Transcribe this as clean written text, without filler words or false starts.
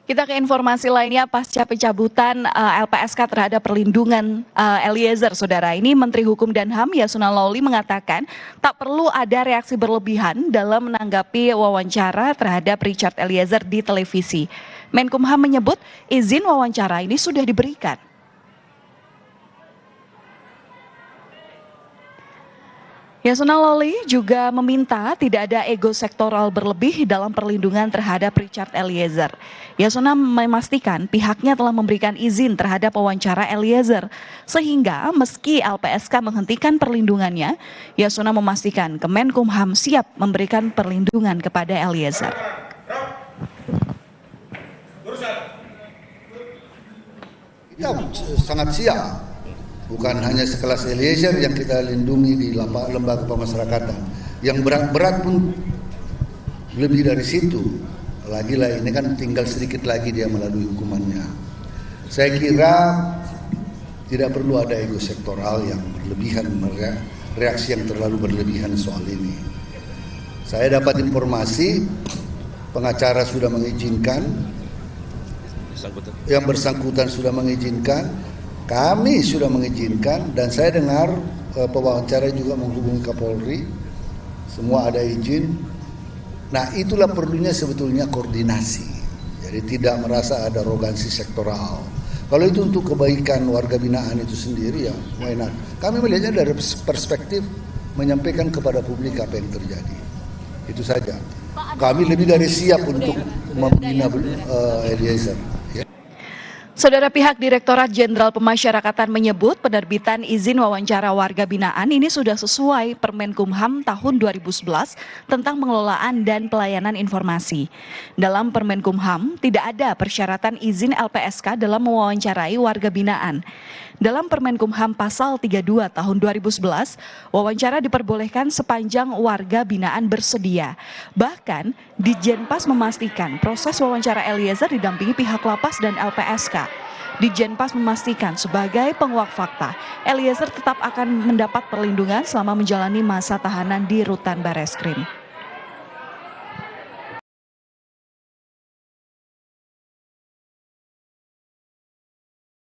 Kita ke informasi lainnya, pasca pencabutan LPSK terhadap perlindungan Eliezer, saudara. Ini Menteri Hukum dan HAM Yasona Lawli mengatakan tak perlu ada reaksi berlebihan dalam menanggapi wawancara terhadap Richard Eliezer di televisi. Menkumham menyebut izin wawancara ini sudah diberikan. Yasona Lawli juga meminta tidak ada ego sektoral berlebih dalam perlindungan terhadap Richard Eliezer. Yasona memastikan pihaknya telah memberikan izin terhadap wawancara Eliezer, sehingga meski LPSK menghentikan perlindungannya, Yasona memastikan Kemenkumham siap memberikan perlindungan kepada Eliezer. Kita sangat siap. Bukan hanya sekelas Eliezer yang kita lindungi di lembaga pemasyarakatan. Yang berat-berat pun lebih dari situ. Lagi-lah ini kan tinggal sedikit lagi dia melalui hukumannya. Saya kira tidak perlu ada ego sektoral yang berlebihan, reaksi yang terlalu berlebihan soal ini. Saya dapat informasi pengacara sudah mengizinkan, yang bersangkutan sudah mengizinkan, kami sudah mengizinkan, dan saya dengar pewawancara juga menghubungi Kapolri, semua ada izin. Nah, itulah perlunya sebetulnya koordinasi, jadi tidak merasa ada arogansi sektoral. Kalau itu untuk kebaikan warga binaan itu sendiri, ya why not? Kami melihatnya dari perspektif menyampaikan kepada publik apa yang terjadi. Itu saja. Kami lebih dari siap untuk membina Eliezer. Saudara, pihak Direktorat Jenderal Pemasyarakatan menyebut penerbitan izin wawancara warga binaan ini sudah sesuai Permenkumham tahun 2011 tentang pengelolaan dan pelayanan informasi. Dalam Permenkumham tidak ada persyaratan izin LPSK dalam mewawancarai warga binaan. Dalam Permenkumham pasal 32 tahun 2011, wawancara diperbolehkan sepanjang warga binaan bersedia. Bahkan, Ditjenpas memastikan proses wawancara Eliezer didampingi pihak lapas dan LPSK. Ditjenpas memastikan sebagai penguak fakta, Eliezer tetap akan mendapat perlindungan selama menjalani masa tahanan di Rutan Bareskrim.